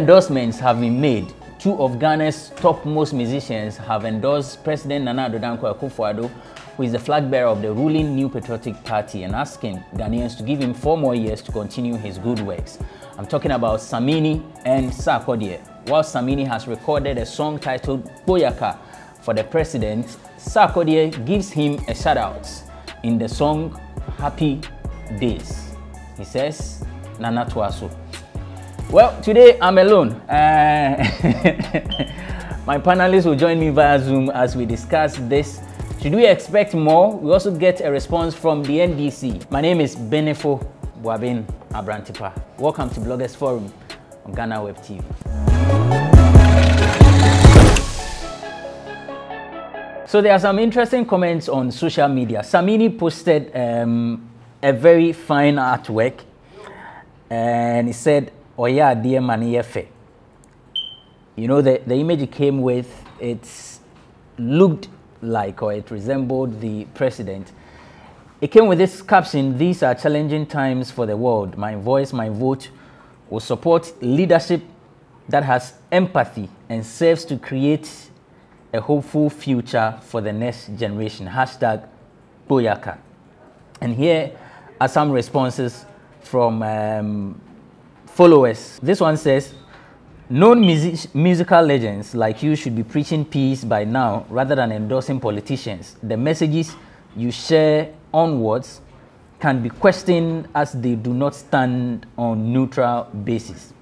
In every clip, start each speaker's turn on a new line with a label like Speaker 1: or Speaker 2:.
Speaker 1: endorsements have been made. Two of Ghana's topmost musicians have endorsed President Nana Addo Akufo-Addo, who is the flag bearer of the ruling New Patriotic Party, and asking Ghanaians to give him 4 more years to continue his good works. I'm talking about Samini and Sarkodie. While Samini has recorded a song titled Boyaka for the president, Sarkodie gives him a shout-out in the song Happy Days. He says, Nana Tuaso. Well, today I'm alone. My panelists will join me via Zoom as we discuss this. Should we expect more? We also get a response from the NDC. My name is Benefo Boabin Abrantipa. Welcome to Bloggers Forum on Ghana Web TV. So there are some interesting comments on social media. Samini posted a very fine artwork, and he said, "Oh yeah, dear Maniefe." You know, the image it came with, it looked like, or it resembled the president. It came with this caption: "These are challenging times for the world. My voice, my vote will support leadership that has empathy and serves to create a hopeful future for the next generation. Hashtag Boyaka." And here are some responses from followers. This one says, "Known musical legends like you should be preaching peace by now rather than endorsing politicians. The messages you share onwards can be questioned as they do not stand on neutral basis."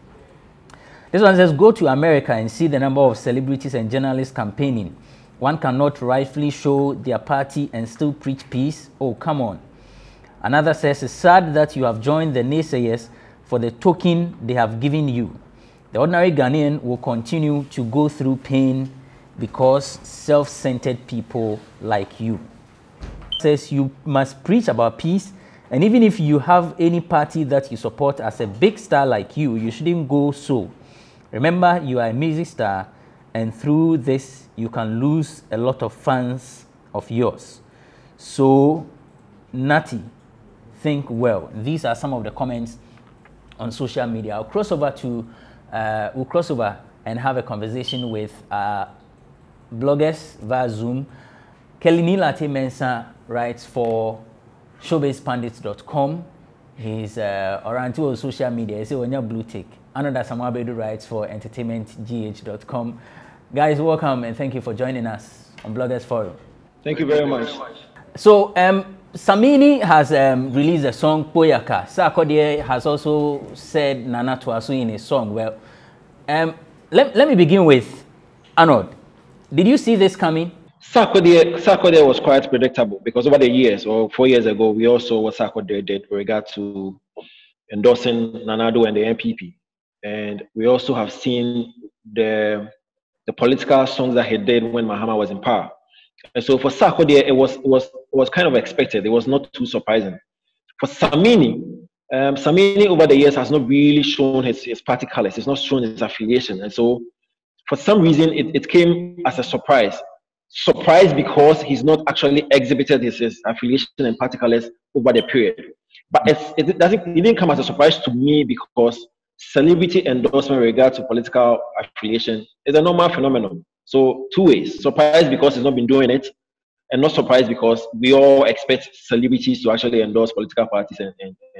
Speaker 1: This one says, "Go to America and see the number of celebrities and journalists campaigning. One cannot rightfully show their party and still preach peace. Oh, come on." Another says, "It's sad that you have joined the naysayers for the token they have given you. The ordinary Ghanaian will continue to go through pain because self-centered people like you." Says you must preach about peace, and even if you have any party that you support as a big star like you shouldn't go so. Remember, you are a music star, and through this you can lose a lot of fans of yours. So, Natty, think well. These are some of the comments on social media. I'll cross over to we'll cross over and have a conversation with bloggers via Zoom. Kelly Nilate Mensah writes for showbizepundits.com. He's around on social media. He says, "When you're blue tick." Another Samabedu writes for entertainmentgh.com. Guys, welcome and thank you for joining us on Bloggers Forum.
Speaker 2: Thank you very much.
Speaker 1: So, Samini has released a song, Boyaka. Sarkodie has also said Nana Tuaso in his song. Well, let me begin with Arnold. Did you see this coming?
Speaker 2: Sarkodie was quite predictable because over the years, or 4 years ago, we also saw what Sarkodie did with regard to endorsing Nana Addo and the NPP. And we also have seen the political songs that he did when Mahama was in power. And so for Sarkodie, it was kind of expected. It was not too surprising. For Samini, Samini over the years has not really shown his party colors. It's not shown his affiliation. And so for some reason, it came as a surprise. Surprise because he's not actually exhibited his affiliation and party colors over the period. But it didn't come as a surprise to me because celebrity endorsement with regard to political affiliation is a normal phenomenon. So 2 ways: surprised because he's not been doing it, and not surprised because we all expect celebrities to actually endorse political parties and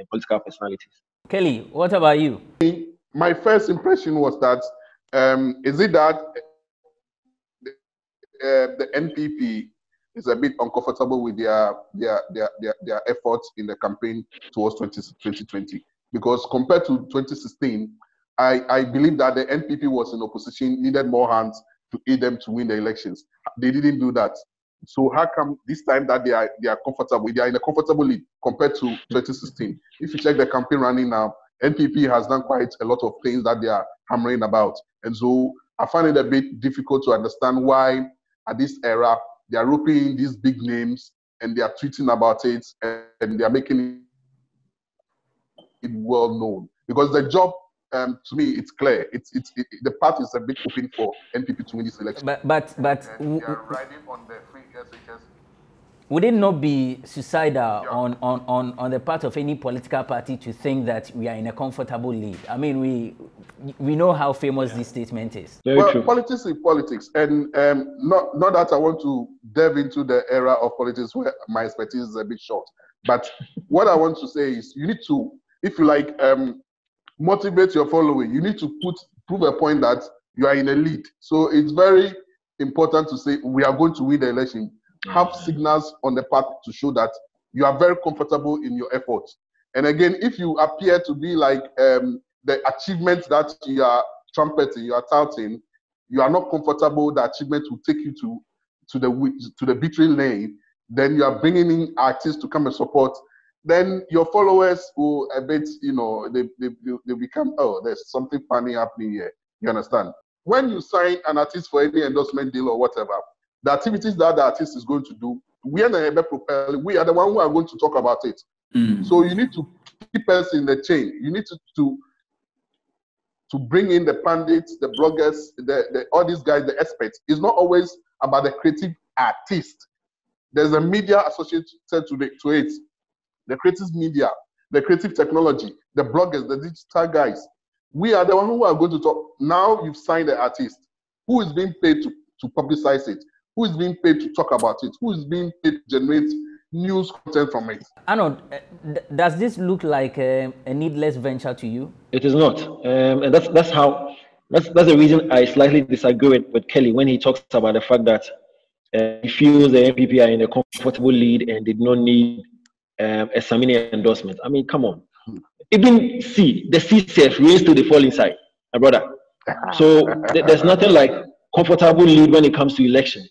Speaker 2: political personalities.
Speaker 1: Kelly, what about you?
Speaker 3: My first impression was that is it that the NPP is a bit uncomfortable with their efforts in the campaign towards 2020? Because compared to 2016, I believe that the NPP was in opposition, needed more hands to aid them to win the elections. They didn't do that. So how come this time that they are comfortable? They are in a comfortable lead compared to 2016. If you check the campaign running now, NPP has done quite a lot of things that they are hammering about. And so I find it a bit difficult to understand why at this era they are roping these big names and they are tweeting about it and they are making it well known. Because the job, to me, it's clear. The path is a bit open for NPP to win this election.
Speaker 1: But
Speaker 3: they are riding on the free SHS
Speaker 1: would it not be suicidal on the part of any political party to think that we are in a comfortable lead? I mean, we know how famous this statement is.
Speaker 3: Very true. Politics is politics, and not that I want to delve into the era of politics where my expertise is a bit short. But what I want to say is, you need to, if you like, motivate your following. You need to prove a point that you are in a lead. So it's very important to say we are going to win the election. Have signals on the path to show that you are very comfortable in your efforts. And again, if you appear to be like the achievements that you are trumpeting, you are touting, you are not comfortable, the achievement will take you to the victory lane, then you are bringing in artists to come and support. Then your followers will a bit, they become, oh, there's something funny happening here. You understand? When you sign an artist for any endorsement deal or whatever, the activities that the artist is going to do, we are the one who are going to talk about it. So you need to keep us in the chain. You need to bring in the pundits, the bloggers, all these guys, the experts. It's not always about the creative artist. There's a media associated to it. The creative media, the creative technology, the bloggers, the digital guys. We are the one who are going to talk. Now you've signed the artist. Who is being paid to publicize it? Who is being paid to talk about it? Who is being paid to generate news content from it?
Speaker 1: Arnold, does this look like a needless venture to you?
Speaker 2: It is not, and that's the reason I slightly disagree with Kelly when he talks about the fact that he feels the NPP are in a comfortable lead and did not need a Samini endorsement. I mean, come on. Even the CCF raised to the fall inside, my brother. So there's nothing like comfortable lead when it comes to election.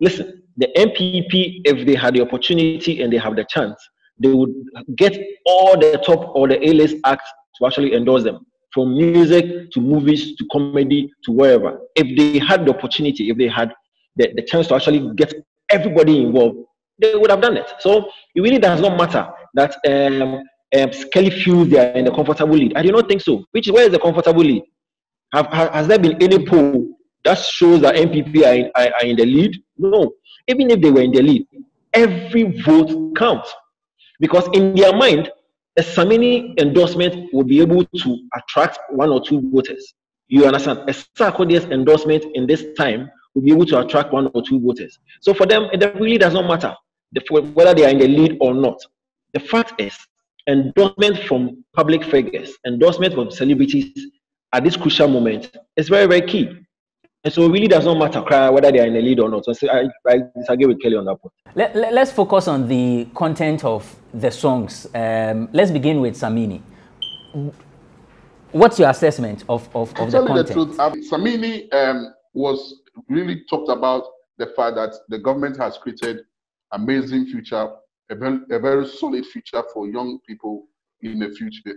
Speaker 2: Listen, the NPP, if they had the opportunity and they have the chance, they would get all the top or the A-list acts to actually endorse them, from music to movies to comedy to wherever. If they had the opportunity, if they had the chance to actually get everybody involved, they would have done it. So it really does not matter that Kelly feels they are in the comfortable lead. I do not think so. Where is the comfortable lead? Has there been any poll that shows that NPP are in the lead? No. Even if they were in the lead, every vote counts. Because in their mind, a Samini endorsement will be able to attract 1 or 2 voters. You understand? A Sarkodie's endorsement in this time will be able to attract 1 or 2 voters. So for them, it really does not matter whether they are in the lead or not. The fact is, endorsement from public figures, endorsement from celebrities at this crucial moment is very, very key. And so it really does not matter whether they are in the lead or not. So I disagree with Kelly on that point.
Speaker 1: Let's focus on the content of the songs. Let's begin with Samini. What's your assessment of the content? The truth,
Speaker 3: Samini was really talked about the fact that the government has created amazing future, a very solid future for young people in the future,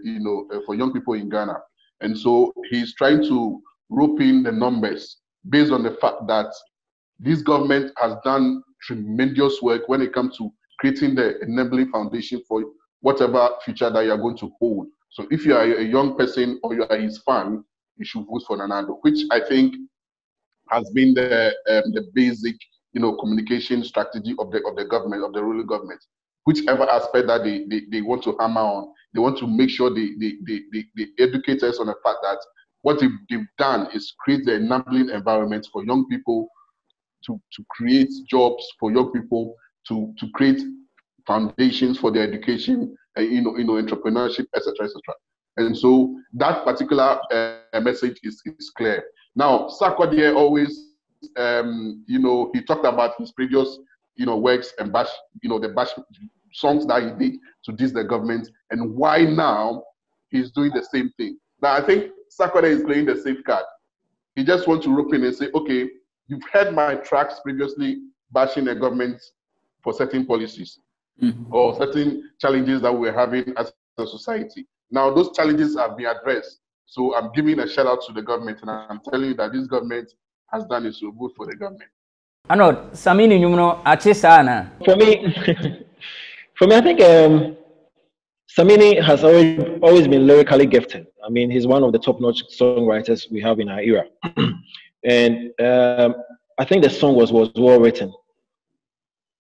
Speaker 3: for young people in Ghana. And so he's trying to rope in the numbers based on the fact that this government has done tremendous work when it comes to creating the enabling foundation for whatever future that you are going to hold. So if you are a young person or you are his fan, you should vote for Nana-Addo, which I think has been the basic, communication strategy of the government, of the ruling government. Whichever aspect that they want to hammer on, they want to make sure they educate us on the fact that what they've done is create the enabling environment for young people to create jobs, for young people to create foundations for their education, entrepreneurship, etc., etc. And so that particular message is clear. Now, Sarkodie always, he talked about his previous, works and bash, the bash songs that he did to diss the government, and why now he's doing the same thing. Now, I think Sarkodie is playing the safe card. He just wants to rope in and say, okay, you've heard my tracks previously bashing the government for certain policies or certain challenges that we're having as a society. Now, those challenges have been addressed. So I'm giving a shout out to the government, and I'm telling you that this government has done it, so good for the government.
Speaker 1: Arnold, Samini nyumno achisana.
Speaker 2: For me, I think Samini has always been lyrically gifted. I mean, he's one of the top-notch songwriters we have in our era. And I think the song was well written.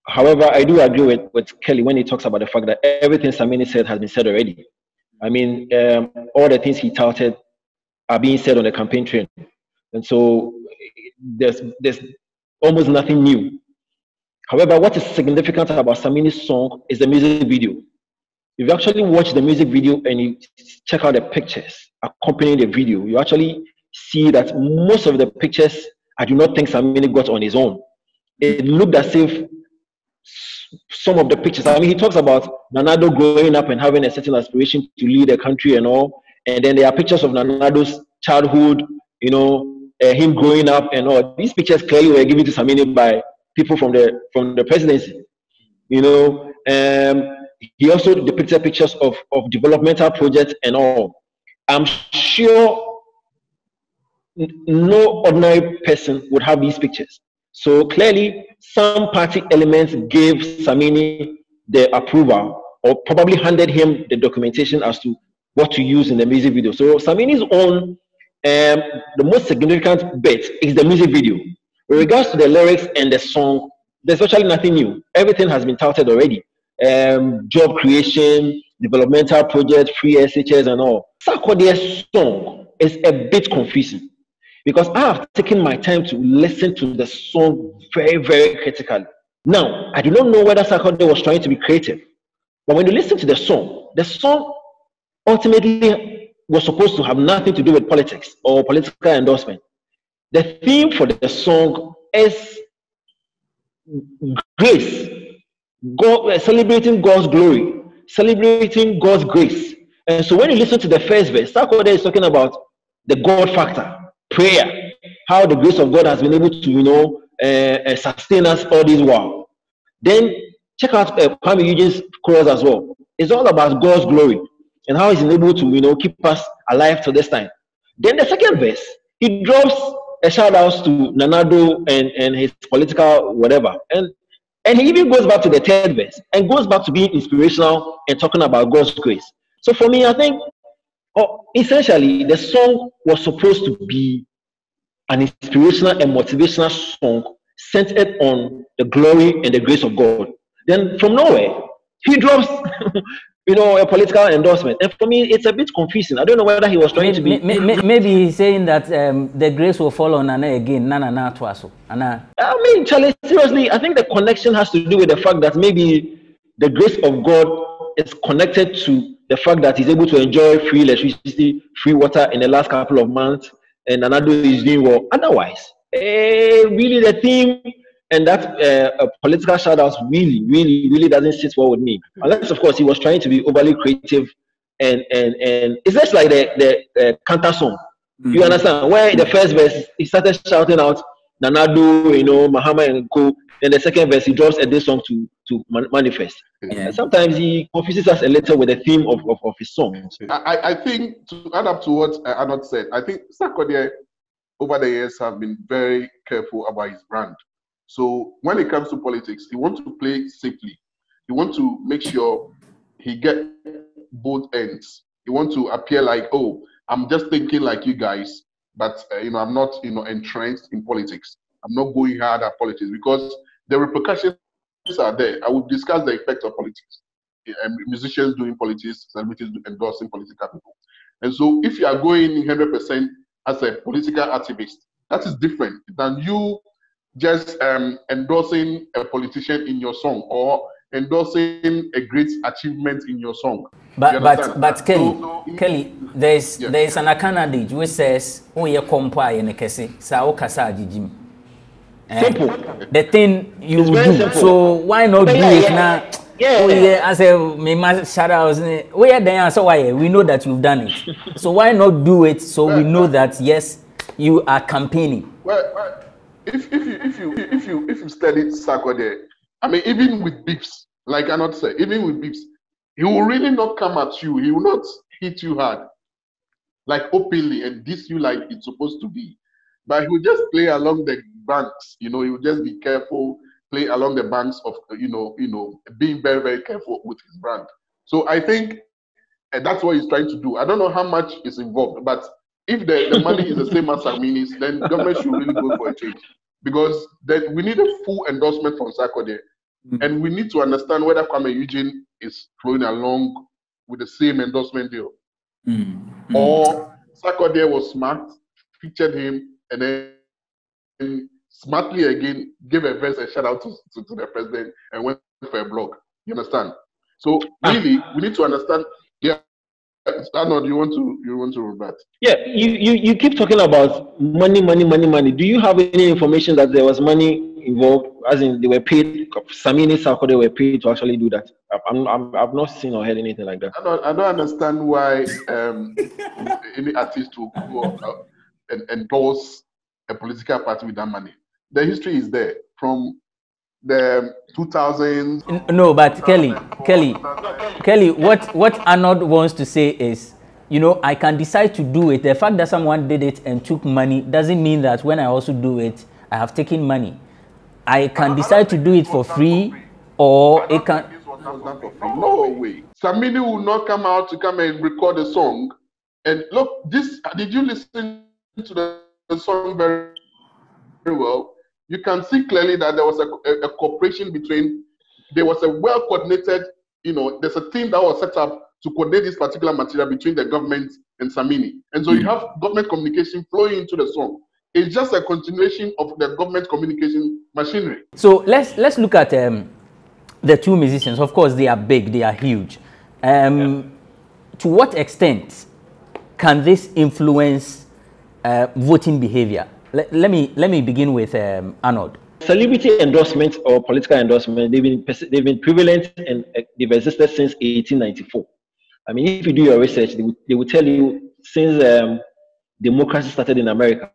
Speaker 2: However, I do agree with Kelly when he talks about the fact that everything Samini said has been said already. I mean, all the things he touted are being said on the campaign trail. And so there's almost nothing new. However, what is significant about Samini's song is the music video. If you actually watch the music video and you check out the pictures accompanying the video, you actually see that most of the pictures I do not think Samini got on his own. It looked as if some of the pictures, I mean, he talks about Nanado growing up and having a certain aspiration to lead a country and all. And then there are pictures of Nanado's childhood, him growing up and all. These pictures clearly were given to Samini by people from the presidency, he also depicted pictures of developmental projects and all. I'm sure no ordinary person would have these pictures. So clearly, some party elements gave Samini the approval or probably handed him the documentation as to what to use in the music video. So Samini's own, the most significant bit is the music video. With regards to the lyrics and the song, there's virtually nothing new. Everything has been touted already. Job creation, developmental projects, free SHS and all. Sarkodie's song is a bit confusing because I have taken my time to listen to the song very, very critically. Now, I do not know whether Sarkodie was trying to be creative, but when you listen to the song ultimately was supposed to have nothing to do with politics or political endorsement. The theme for the song is grace, God, celebrating God's glory, celebrating God's grace. And so when you listen to the first verse, Sarkodie is talking about the God factor, prayer, how the grace of God has been able to, sustain us all this while. Then check out Kwame Eugene's chorus as well. It's all about God's glory and how he's been able to, keep us alive to this time. Then the second verse, he drops a shout out to Nanado and his political whatever. And he even goes back to the third verse and goes back to being inspirational and talking about God's grace. So for me, I think essentially the song was supposed to be an inspirational and motivational song centered on the glory and the grace of God. Then from nowhere, he drops a political endorsement. And for me, it's a bit confusing. I don't know whether he was trying to be...
Speaker 1: Maybe he's saying that the grace will fall on Nana again. Nana Twaso.
Speaker 2: I mean, Charlie, seriously, I think the connection has to do with the fact that maybe the grace of God is connected to the fact that he's able to enjoy free electricity, free water in the last couple of months, and Nanado is doing well. Otherwise, really the theme and that political shout-outs really doesn't sit well with me. Unless, of course, he was trying to be overly creative, and it's just like the Kanta song. Mm-hmm. You understand? Where in the first verse he started shouting out Nanado, Mahama and Co. Then the second verse he drops a diss song to manifest. Yeah. And sometimes he confuses us a little with the theme of his songs.
Speaker 3: I think to add up to what Arnold said, I think Sarkodie over the years have been very careful about his brand. So when it comes to politics, he wants to play safely. He wants to make sure he get both ends. He wants to appear like, oh, I'm just thinking like you guys, but I'm not entrenched in politics. I'm not going hard at politics because the repercussions are there. I will discuss the effect of politics. Musicians doing politics, celebrities endorsing political people. And so if you are going 100% as a political activist, that is different than you just endorsing a politician in your song or endorsing a great achievement in your song.
Speaker 1: But Kelly, there's an adage which says, "Oh, you compare in a case, so kasa jijim."
Speaker 2: Simple.
Speaker 1: The thing you do. Simple. So why not do it now?
Speaker 2: Yeah.
Speaker 1: Oh yeah, I say me must shout out. We are there, so why? We know that you've done it. So why not do it so we know that yes, you are campaigning.
Speaker 3: Well, if you study Sarkodie, I mean, even with beefs, like I not say, even with beefs, he will really not come at you. He will not hit you hard, like openly and diss you like it's supposed to be. But he will just play along the banks. He will just be careful, play along the banks of being very, very careful with his brand. So I think that's what he's trying to do. I don't know how much is involved, but if the money is the same as Samini's, then government should really go for a change. Because then we need a full endorsement from Sarkodie And we need to understand whether Kwame Eugene is flowing along with the same endorsement deal. Or Sarkodie was smart, featured him, and then smartly again gave a very shout out to the president and went for a blog. You understand? So really, we need to understand. Yeah, Arnold, you want to rebut?
Speaker 2: Yeah, you keep talking about money. Do you have any information that there was money involved, as in they were paid? Samini, Sarkodie were paid to actually do that. I've not seen or heard anything like that.
Speaker 3: I don't understand why any artist will go and endorse a political party with that money. The history is there from the 2000s.
Speaker 1: No, but Kelly, what Arnold wants to say is, you know, I can decide to do it. The fact that someone did it and took money doesn't mean that when I also do it, I have taken money. I can decide to do it for free, or it can.
Speaker 3: No way. Samini will not come out to come and record a song. And look, did you listen to the song very well? You can see clearly that there was a cooperation between, there was a well-coordinated, you know, there's a team that was set up to coordinate this particular material between the government and Samini. And so you have government communication flowing into the song. It's just a continuation of the government communication machinery.
Speaker 1: So let's look at the two musicians. Of course, they are big, they are huge. To what extent can this influence voting behavior? Let me begin with Arnold.
Speaker 2: Celebrity endorsement or political endorsement, they've been prevalent and they've existed since 1894. I mean, if you do your research, they will tell you since democracy started in America,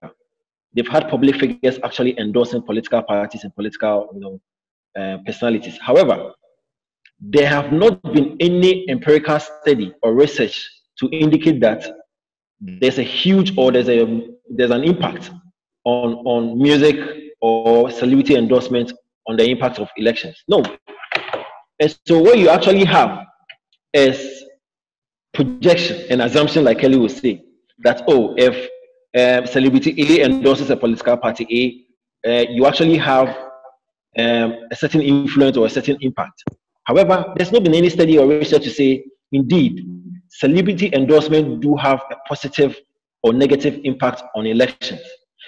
Speaker 2: they've had public figures actually endorsing political parties and political, personalities. However, there have not been any empirical study or research to indicate that there's a huge or there's an impact on music or celebrity endorsement on the impact of elections. No. And so what you actually have is projection and assumption, like Kelly will say, that, oh, if celebrity A endorses a political party A, you actually have a certain influence or a certain impact. However, there's not been any study or research to say, indeed, celebrity endorsement do have a positive or negative impact on elections.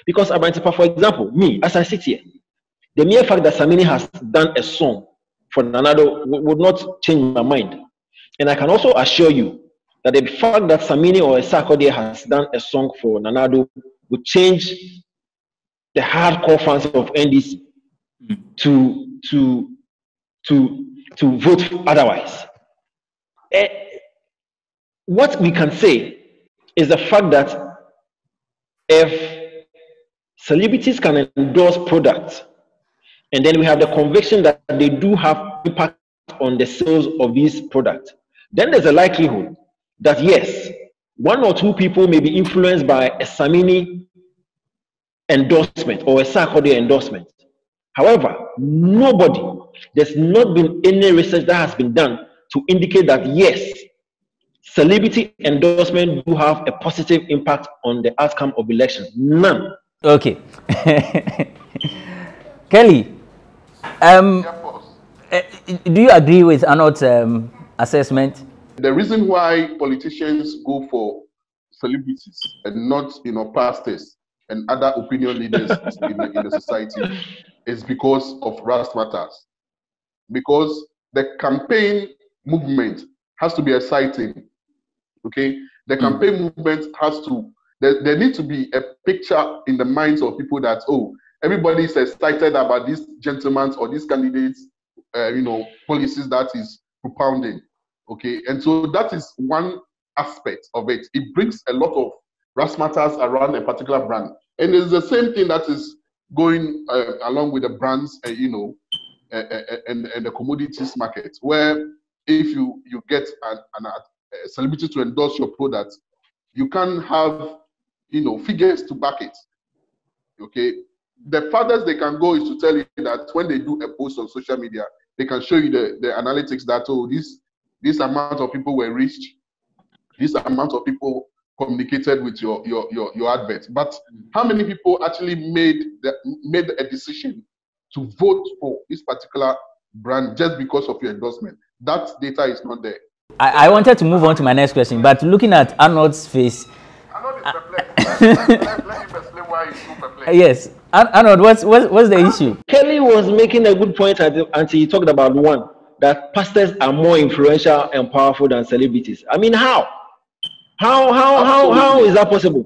Speaker 2: Because, for example, me, as I sit here, the mere fact that Samini has done a song for Nanado would not change my mind. And I can also assure you that the fact that Samini or Sarkodie has done a song for Nanado would change the hardcore fans of NDC to vote otherwise. What we can say is the fact that if celebrities can endorse products, and then we have the conviction that they do have impact on the sales of these products, then there's a likelihood that yes, one or two people may be influenced by a Samini endorsement or a Sarkodie endorsement. However, there's not been any research that has been done to indicate that yes, celebrity endorsement do have a positive impact on the outcome of elections. None.
Speaker 1: Okay. Kelly, do you agree with Arnold's assessment?
Speaker 3: The reason why politicians go for celebrities and not, pastors and other opinion leaders in the society is because of race matters. Because the campaign movement has to be exciting. Okay, the campaign movement has to. There needs to be a picture in the minds of people that, oh, everybody is excited about this gentleman's or these candidates, policies that is propounding. Okay, and so that is one aspect of it. It brings a lot of razzmatazz around a particular brand, and it's the same thing that is going along with the brands, and the commodities market, where if you get a celebrity to endorse your product, you can have figures to back it. Okay, the farthest they can go is to tell you that when they do a post on social media, they can show you the analytics that, oh, this amount of people were reached, this amount of people communicated with your advert. But how many people actually made a decision to vote for this particular brand just because of your endorsement. That data is not there.
Speaker 1: I wanted to move on to my next question, but looking at Arnold's face.
Speaker 3: Arnold is perplexed. Let him explain why he's so perplexed.
Speaker 1: Yes, Arnold, what's the issue?
Speaker 2: Kelly was making a good point until he talked about one, that pastors are more influential and powerful than celebrities. I mean, how is that possible?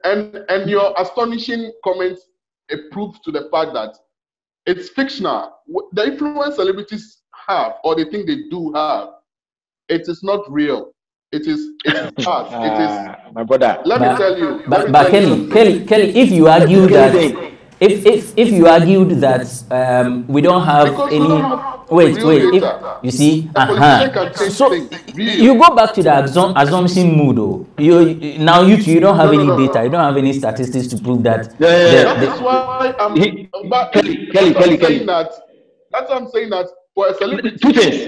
Speaker 3: And your astonishing comments a proof to the fact that it's fictional. The influence celebrities have, or the thing they do have, it is not real. It's past. It is,
Speaker 2: my brother.
Speaker 3: Let me tell you.
Speaker 1: But Kelly, if you argue that, if you argued that we don't have
Speaker 3: because
Speaker 1: any. Wait. If, you see, so you go back to the assumption mood. Though. You don't have any data. You don't have any statistics to prove that.
Speaker 3: That's why Kelly. That's why I'm saying that for a celebrity,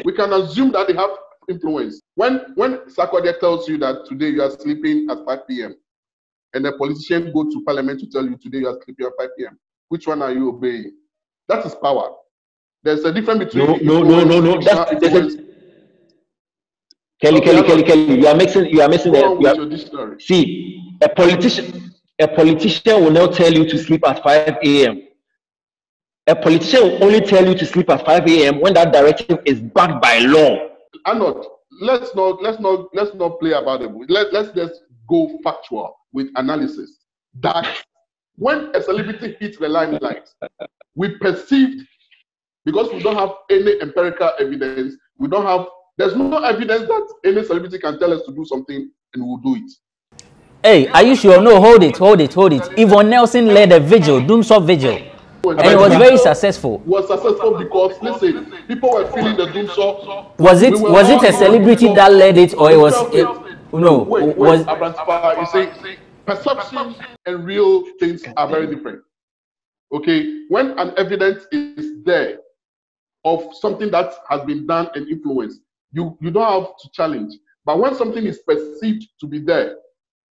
Speaker 3: we can assume that they have influence. When Sarkodie tells you that today you are sleeping at 5 p.m. and a politician go to parliament to tell you today you are sleeping at 5 p.m., which one are you obeying? That is power. There's a difference between
Speaker 2: no. Kelly. You are mixing
Speaker 3: your dictionary.
Speaker 2: See, a politician will not tell you to sleep at 5 a.m. A politician will only tell you to sleep at 5 a.m. when that directive is backed by law.
Speaker 3: Arnold, let's not play about it. Let's just go factual with analysis. That when a celebrity hits the limelight, we perceived, because we don't have any empirical evidence, there's no evidence that any celebrity can tell us to do something and we'll do it.
Speaker 1: Hey, are you sure? No, hold it. Yvonne Nelson led a vigil, Doomsday vigil. And it was very successful.
Speaker 3: Was successful because, listen, people were feeling the Doomsday.
Speaker 1: Was it a celebrity that led it, or it was...
Speaker 3: You see, perception and real things are very different. Okay? When an evidence is there of something that has been done and influenced, you don't have to challenge. But when something is perceived to be there,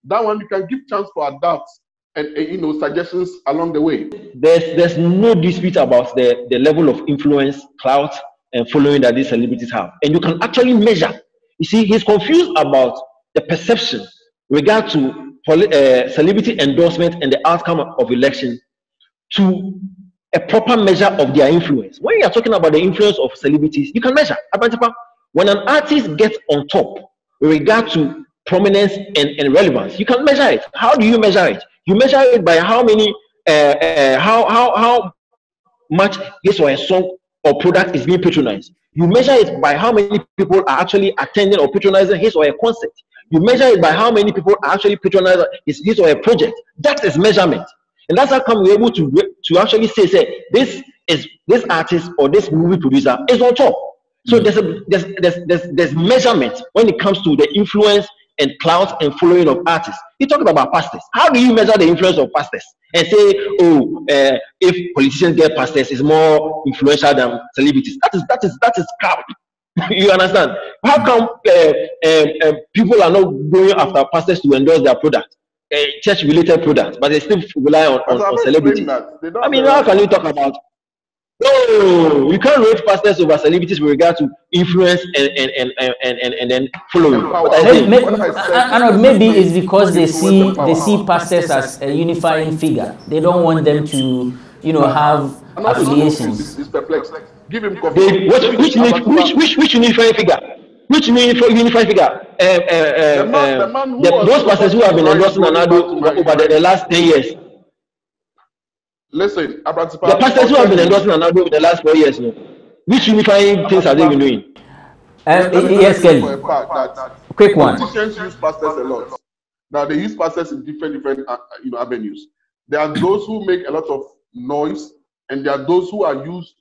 Speaker 3: that one you can give chance for adults and suggestions along the way.
Speaker 2: There's no dispute about the level of influence, clout, and following that these celebrities have, and you can actually measure. You see, he's confused about the perception regard to celebrity endorsement and the outcome of election to a proper measure of their influence. When you are talking about the influence of celebrities, you can measure. When an artist gets on top with regard to prominence and relevance, you can measure it. How do you measure it? You measure it by how many, how much his or a song or product is being patronized. You measure it by how many people are actually attending or patronizing his or a concert. You measure it by how many people are actually patronizing his or a project. That is measurement. And that's how come we're able to actually say this artist or this movie producer is on top. So there's measurement when it comes to the influence and clout and following of artists. You're talking about pastors. How do you measure the influence of pastors and say, if politicians get pastors, it's more influential than celebrities? That is crap. You understand? How come people are not going after pastors to endorse their product, church-related products, but they still rely on celebrities? I mean, how can you talk about? No, you can't rate pastors over celebrities with regard to influence and then following.
Speaker 1: Maybe it's because they see pastors as a unifying figure. They don't want them to, have affiliations.
Speaker 3: He's perplexed. Give him coffee.
Speaker 2: Which unifying figure? Which unifying figure? Those pastors who have been endorsing Anado over the last 10 years.
Speaker 3: Listen,
Speaker 2: the pastors who have been endorsing Anado over the last 4 years, which unifying things are they been doing?
Speaker 1: Yes, Kelly. Quick one.
Speaker 3: Politicians use pastors a lot. Now they use pastors in different avenues. There are those who make a lot of noise, and there are those who are used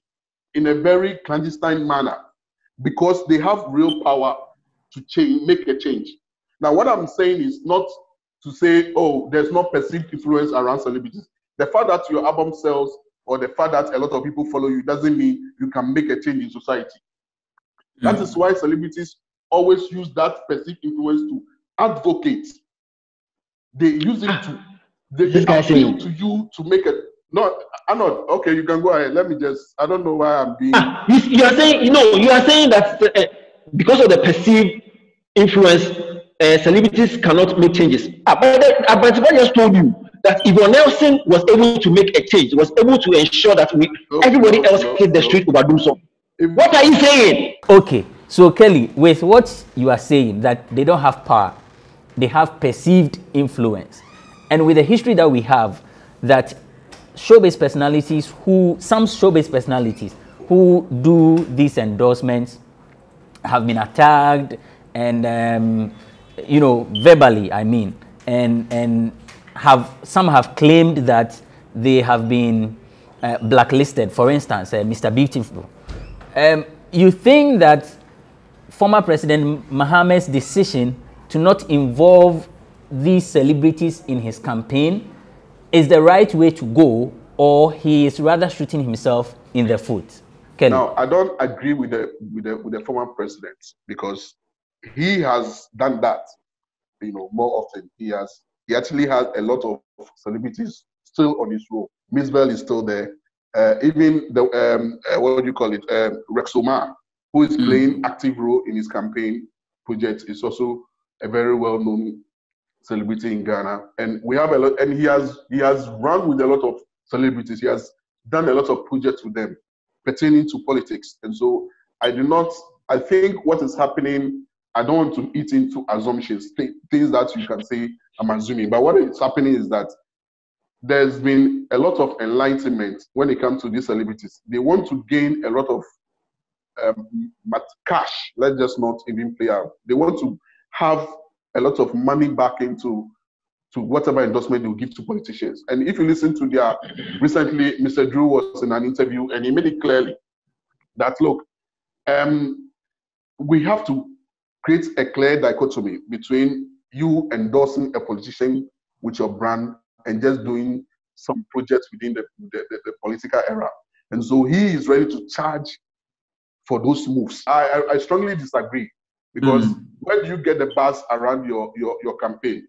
Speaker 3: in a very clandestine manner because they have real power to make a change. Now, what I'm saying is not to say, there's no perceived influence around celebrities. The fact that your album sells or the fact that a lot of people follow you doesn't mean you can make a change in society. That is why celebrities always use that perceived influence to advocate. They use it to appeal to you to make No, I'm not. Okay, you can go ahead. Let me just, I don't know why I'm being.
Speaker 2: You are saying, you are saying that because of the perceived influence, celebrities cannot make changes. But I just told you that Yvonne Nelson was able to make a change, was able to ensure that everybody else hit the street overdo something. What are you saying?
Speaker 1: Okay, so Kelly, with what you are saying, that they don't have power, they have perceived influence, and with the history that we have, that showbiz personalities some showbiz personalities who do these endorsements have been attacked and verbally, I mean, and some have claimed that they have been blacklisted. For instance, Mr. Beautiful. You think that former President Mahama's decision to not involve these celebrities in his campaign is the right way to go, or he is rather shooting himself in the foot? Kelly.
Speaker 3: Now, I don't agree with the former president, because he has done that, more often. He actually has a lot of celebrities still on his roll. Miss Bell is still there. Even the what do you call it? Rexomar, who is playing active role in his campaign project, is also a very well-known celebrity in Ghana. And we have a lot, and he has run with a lot of celebrities. He has done a lot of projects with them pertaining to politics. And so I think what is happening, I don't want to eat into assumptions, things that you can say I'm assuming. But what is happening is that there's been a lot of enlightenment when it comes to these celebrities. They want to gain a lot of cash. Let's just not even play out. They want to have a lot of money back into whatever endorsement they will give to politicians. And if you listen to recently, Mr. Drew was in an interview and he made it clearly that, look, we have to create a clear dichotomy between you endorsing a politician with your brand and just doing some projects within the political era. And so he is ready to charge for those moves. I strongly disagree, because when you get the buzz around your campaign,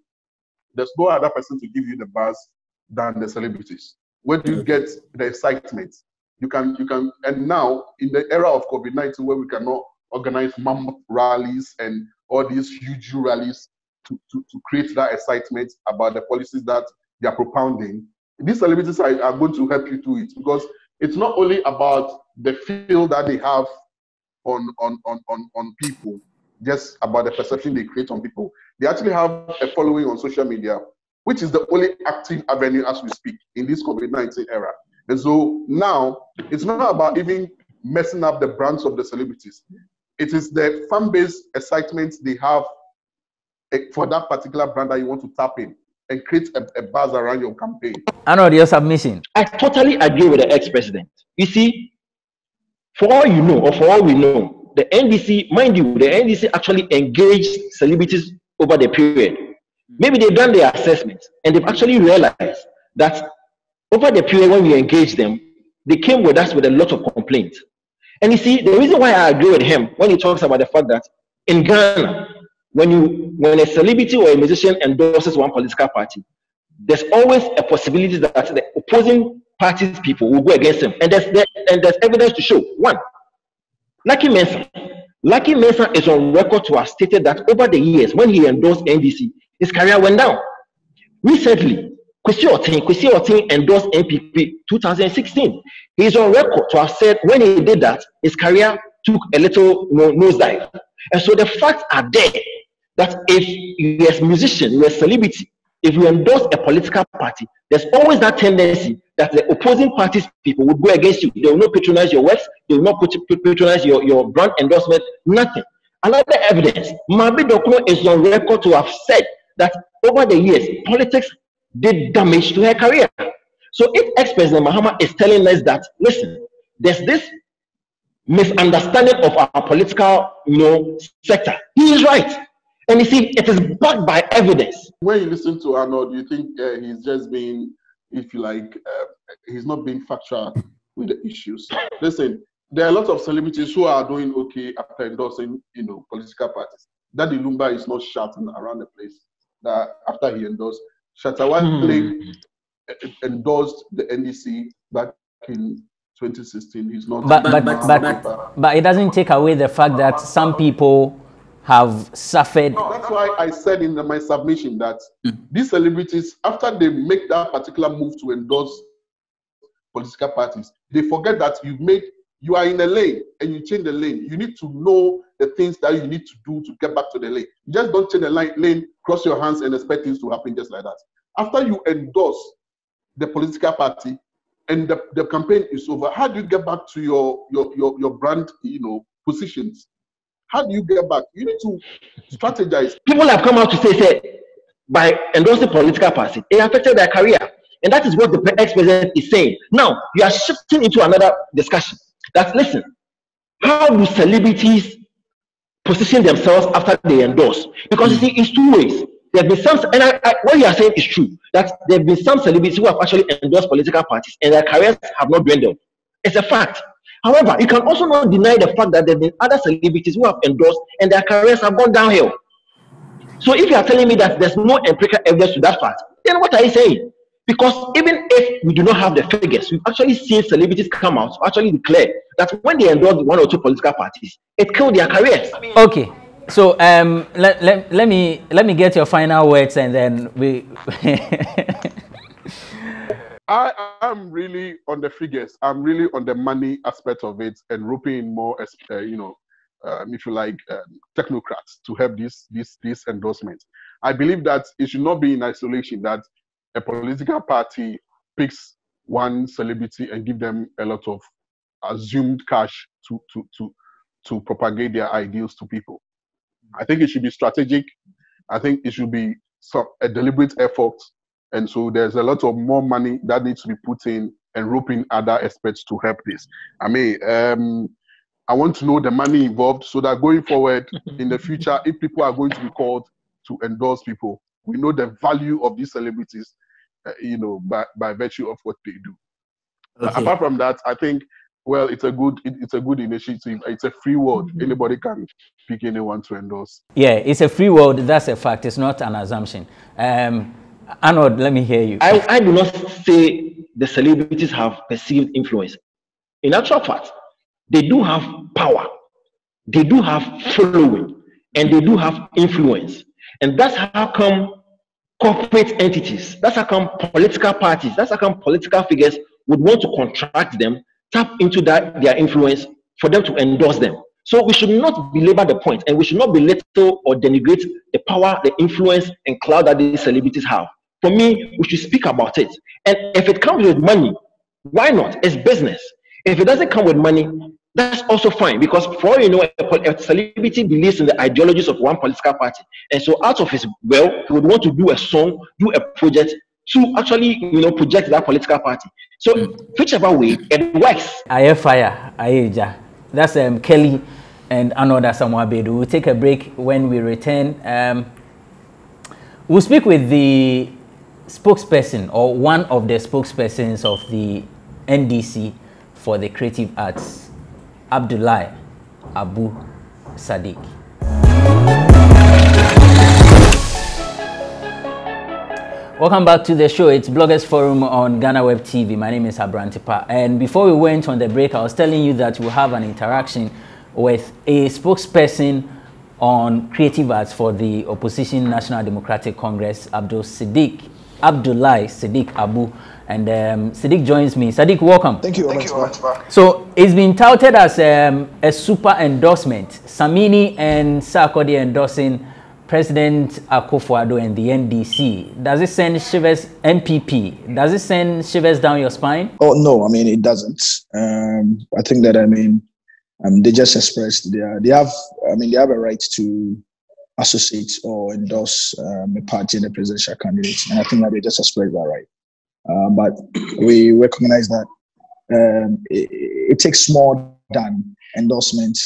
Speaker 3: there's no other person to give you the buzz than the celebrities. When you get the excitement, you can, and now in the era of COVID-19, where we cannot organize mammoth rallies and all these huge rallies to create that excitement about the policies that they are propounding, these celebrities are going to help you do it, because it's not only about the feel that they have on people, just about the perception they create on people. They actually have a following on social media, which is the only active avenue as we speak in this COVID-19 era. And so now it's not about even messing up the brands of the celebrities. It is the fan base excitement they have for that particular brand that you want to tap in and create a buzz around your campaign.
Speaker 1: I know your submission.
Speaker 2: I totally agree with the ex-president. You see, for all you know, or for all we know, the NDC, mind you, the NDC actually engaged celebrities over the period. Maybe they've done their assessments and they've actually realized that over the period when we engaged them, they came with us with a lot of complaints. And you see, the reason why I agree with him when he talks about the fact that in Ghana, when a celebrity or a musician endorses one political party, there's always a possibility that the opposing party's people will go against him. And there's evidence to show. One, Lucky Mensah is on record to have stated that over the years, when he endorsed NDC, his career went down. Recently, Kwesi Otin endorsed NPP 2016. He is on record to have said when he did that, his career took a little nosedive. And so the facts are there that if you're a musician, you're a celebrity, if you endorse a political party, there's always that tendency that the opposing party's people would go against you. They will not patronize your works, they will not patronize your brand endorsement, nothing. Another evidence, Mabi Dokuno is on record to have said that over the years, politics did damage to her career. So if ex-president Mahama is telling us that, listen, there's this misunderstanding of our political, sector, he is right. And you see, it is backed by evidence.
Speaker 3: When you listen to Arnold, you think he's just being, if you like, he's not being factual with the issues. Listen, there are a lot of celebrities who are doing okay after endorsing, political parties. Daddy Lumba is not shouting around the place that after he endorsed. Shatta Wale endorsed the NDC back in 2016. He's not.
Speaker 1: But it doesn't take away the fact that some people have suffered.
Speaker 3: No, that's why I said in my submission that these celebrities, after they make that particular move to endorse political parties, they forget that you are in a lane and you change the lane. You need to know the things that you need to do to get back to the lane. You just don't change the lane, cross your hands, and expect things to happen just like that. After you endorse the political party and the campaign is over, how do you get back to your brand, positions? How do you get back? You need to strategize.
Speaker 2: People have come out to say by endorsing political parties, it affected their career. And that is what the ex-president is saying. Now, you are shifting into another discussion. That, listen, how do celebrities position themselves after they endorse? Because you see, it's two ways. There have been some, and what you are saying is true, that there have been some celebrities who have actually endorsed political parties and their careers have not dwindled. It's a fact. However, you can also not deny the fact that there have been other celebrities who have endorsed and their careers have gone downhill. So if you are telling me that there's no empirical evidence to that fact, then what are you saying? Because even if we do not have the figures, we've actually seen celebrities come out to actually declare that when they endorse one or two political parties, it killed their careers.
Speaker 1: Okay. So let me get your final words and then we
Speaker 3: I am really on the figures. I'm really on the money aspect of it and roping in more, if you like, technocrats to help these endorsements. I believe that it should not be in isolation that a political party picks one celebrity and give them a lot of assumed cash to propagate their ideals to people. I think it should be strategic. I think it should be a deliberate effort. And so there's a lot of more money that needs to be put in and roping other experts to help this. I mean, I want to know the money involved so that going forward in the future, if people are going to be called to endorse people, we know the value of these celebrities, by virtue of what they do. Okay. Apart from that, I think, well, it's a good initiative. It's a free world. Anybody can pick anyone to endorse.
Speaker 1: Yeah, it's a free world. That's a fact. It's not an assumption. Arnold, let me hear you.
Speaker 2: I do not say the celebrities have perceived influence. In actual fact, they do have power, they do have following, and they do have influence. And that's how come corporate entities, that's how come political parties, that's how come political figures would want to contract them, tap into their influence for them to endorse them. So we should not belabor the point, and we should not belittle or denigrate the power, the influence, and clout that these celebrities have. For me, we should speak about it. And if it comes with money, why not? It's business. If it doesn't come with money, that's also fine, because for all you know, a celebrity believes in the ideologies of one political party, and so out of his will, he would want to do a song, do a project to actually, project that political party. So whichever way, it works.
Speaker 1: I fire, Ayeja. That's Kelly and Anoda Samwabedu. We'll take a break. When we return, we'll speak with the spokesperson or one of the spokespersons of the NDC for the creative arts, Abdullahi Abu Sadiq. Welcome back to the show. It's Bloggers Forum on Ghana Web TV. My name is Abrantipa. And before we went on the break, I was telling you that we'll have an interaction with a spokesperson on creative arts for the opposition National Democratic Congress, Abdullahi Sadiq Abu. And Sadiq joins me. Sadiq, welcome.
Speaker 4: Thank you.
Speaker 1: So it's been touted as a super endorsement. Samini and Sarkodie endorsing President Akufo-Addo and the NDC. Does it send shivers, NPP? Does it send shivers down your spine?
Speaker 4: Oh no, it doesn't. I think that they just expressed they have a right to associate or endorse a party and a presidential candidate, and I think that they just expressed that right. But we recognize that it takes more than endorsement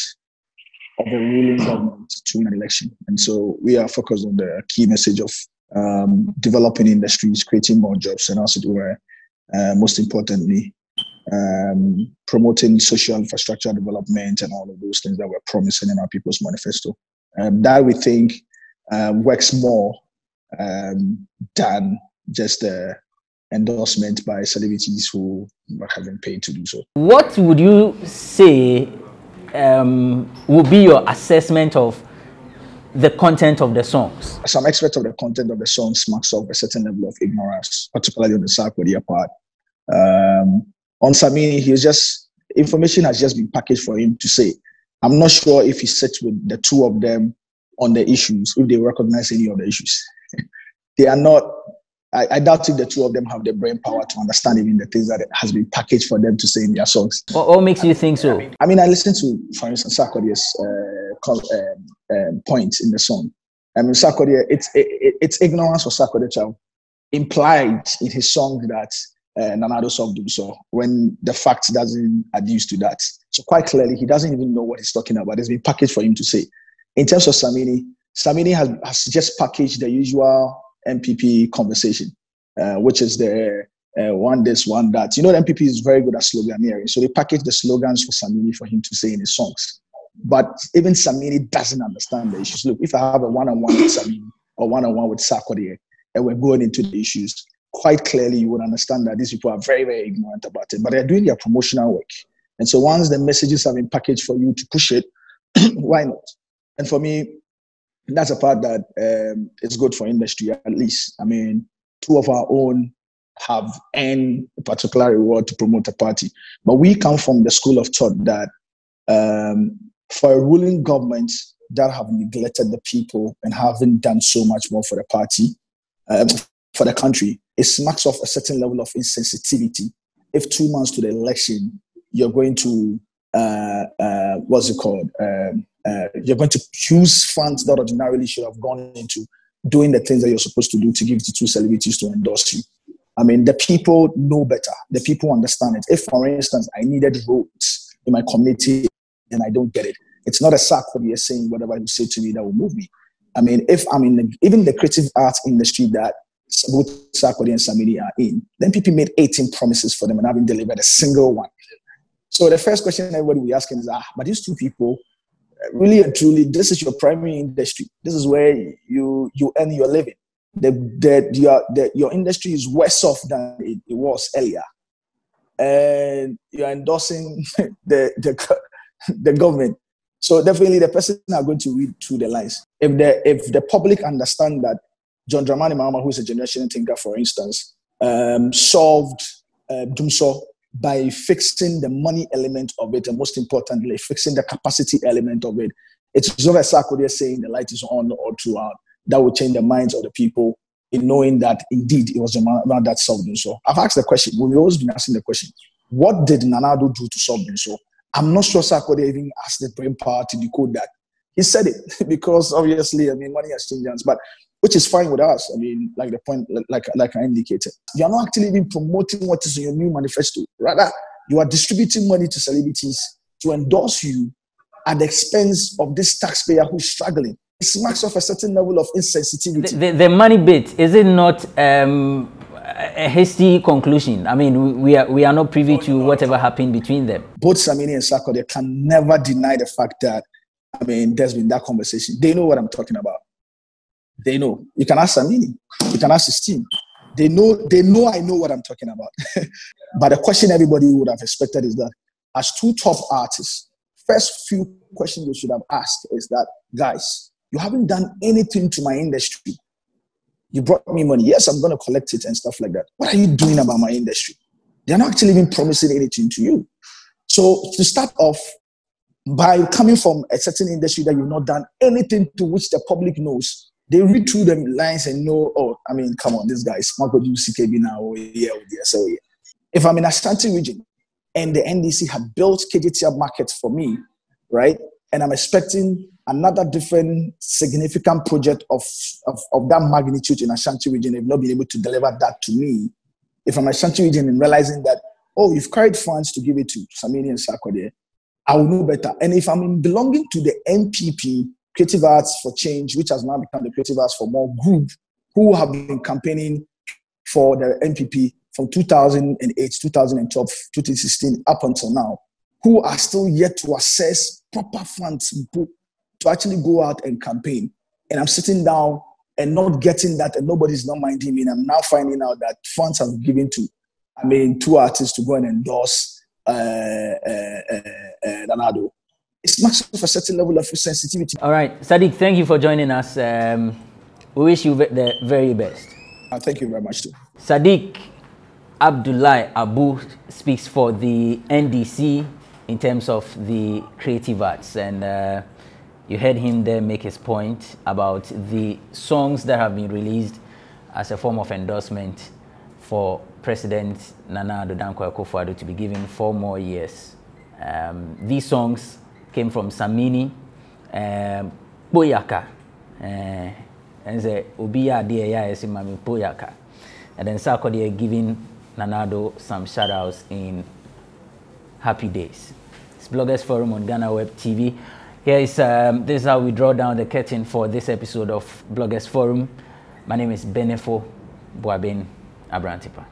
Speaker 4: of a ruling government to win an election. And so we are focused on the key message of developing industries, creating more jobs, and also most importantly, promoting social infrastructure development and all of those things that we're promising in our People's Manifesto. That we think works more than just endorsement by celebrities who have been paid to do so.
Speaker 1: What would you say would be your assessment of the content of the songs?
Speaker 4: Some experts of the content of the songs marks off a certain level of ignorance, particularly on the Sarkodie part. On Samini, information has just been packaged for him to say. I'm not sure if he sits with the two of them on the issues, if they recognize any of the issues. They are not, I doubt if the two of them have the brain power to understand even the things that has been packaged for them to say in their songs.
Speaker 1: What makes you think so?
Speaker 4: I mean, I listened to, for instance, Sarkodie's point in the song. I mean, Sarkodie, it's ignorance for Sarkodie child implied in his song that Nanado solved him so when the fact doesn't adduce to that. So quite clearly, he doesn't even know what he's talking about. It's been packaged for him to say. In terms of Samini has just packaged the usual MPP conversation, which is the one this, one that. You know, the MPP is very good at sloganeering. So they package the slogans for Samini for him to say in his songs. But even Samini doesn't understand the issues. Look, if I have a one-on-one with Samini or one-on-one with Sarkodie and we're going into the issues, quite clearly you would understand that these people are very, very ignorant about it. But they're doing their promotional work. And so once the messages have been packaged for you to push it, why not? And for me, that's a part that is good for industry, at least. I mean, two of our own have earned a particular reward to promote a party. But we come from the school of thought that for a ruling government that have neglected the people and haven't done so much more for the party, for the country, it smacks of a certain level of insensitivity. If 2 months to the election, you're going to, you're going to use funds that ordinarily should have gone into doing the things that you're supposed to do to give to two celebrities to endorse you. I mean, the people know better. The people understand it. If, for instance, I needed roads in my community and I don't get it, it's not a Sarkodie saying whatever you say to me that will move me. I mean, if I'm in even the creative arts industry that both Sarkodie and Samini are in, then people made 18 promises for them and haven't delivered a single one. So the first question everybody will be asking is, but these two people, really and truly, this is your primary industry. This is where you earn your living. Your industry is worse off than it was earlier. And you're endorsing the government. So definitely the person are going to read through the lines. If the public understand that John Dramani Mahama, who is a generational thinker, for instance, solved Dumso by fixing the money element of it, and most importantly, fixing the capacity element of it. It's over Sarkodie saying the light is on or throughout. That will change the minds of the people in knowing that indeed it was the man that solved Dumso. I've asked the question, we've always been asking the question, what did Nanado do to solve Dumso? I'm not sure Sarkodie even asked the brain power to decode that. He said it because obviously, I mean, money has changed hands, but which is fine with us. I mean, like the point, like I indicated, you are not actually even promoting what is in your new manifesto. Rather, you are distributing money to celebrities to endorse you at the expense of this taxpayer who's struggling. It smacks of a certain level of insensitivity.
Speaker 1: The money bit, is it not a hasty conclusion? I mean, we are not privy to whatever happened between them.
Speaker 4: Both Samini and Sarkodie can never deny the fact that, I mean, there's been that conversation. They know what I'm talking about. They know. You can ask Samini. You can ask his team. They know I know what I'm talking about. But the question everybody would have expected is that as two top artists, first few questions they should have asked is that, guys, you haven't done anything to my industry. You brought me money. Yes, I'm going to collect it and stuff like that. What are you doing about my industry? They're not actually even promising anything to you. So to start off, by coming from a certain industry that you've not done anything to which the public knows, they read through the lines and know, oh, I mean, come on, this guy is not going to do CKB now. Oh, yeah, oh, yeah, so yeah. If I'm in Ashanti region and the NDC have built KGTR markets for me, right, and I'm expecting another different significant project of that magnitude in Ashanti region, they've not been able to deliver that to me. If I'm Ashanti region and realizing that, oh, you've carried funds to give it to Samini and Sarkodie, I will know better. And if I'm belonging to the NPP, Creative Arts for Change, which has now become the Creative Arts for More group, who have been campaigning for the NPP from 2008, 2012, 2016 up until now, who are still yet to assess proper funds to actually go out and campaign. And I'm sitting down and not getting that, and nobody's not minding me. And I'm now finding out that funds have been given to, two artists to go and endorse Ronaldo. It marks of a certain level of sensitivity.
Speaker 1: All right, Sadiq, thank you for joining us. We wish you the very best.
Speaker 4: Thank you very much too.
Speaker 1: Sadiq Abdullahi Abu speaks for the NDC in terms of the creative arts, and you heard him there make his point about the songs that have been released as a form of endorsement for President Nana Addo Dankwa Akufo-Addo to be given 4 more years. These songs came from Samini, Boyaka, and the Obiya Dia Mami Boyaka, and then Sarkodie giving Nana Addo some shout-outs in Happy Days. It's Bloggers Forum on Ghana Web TV. Here is this is how we draw down the curtain for this episode of Bloggers Forum. My name is Benefo Boabin Abrantipa.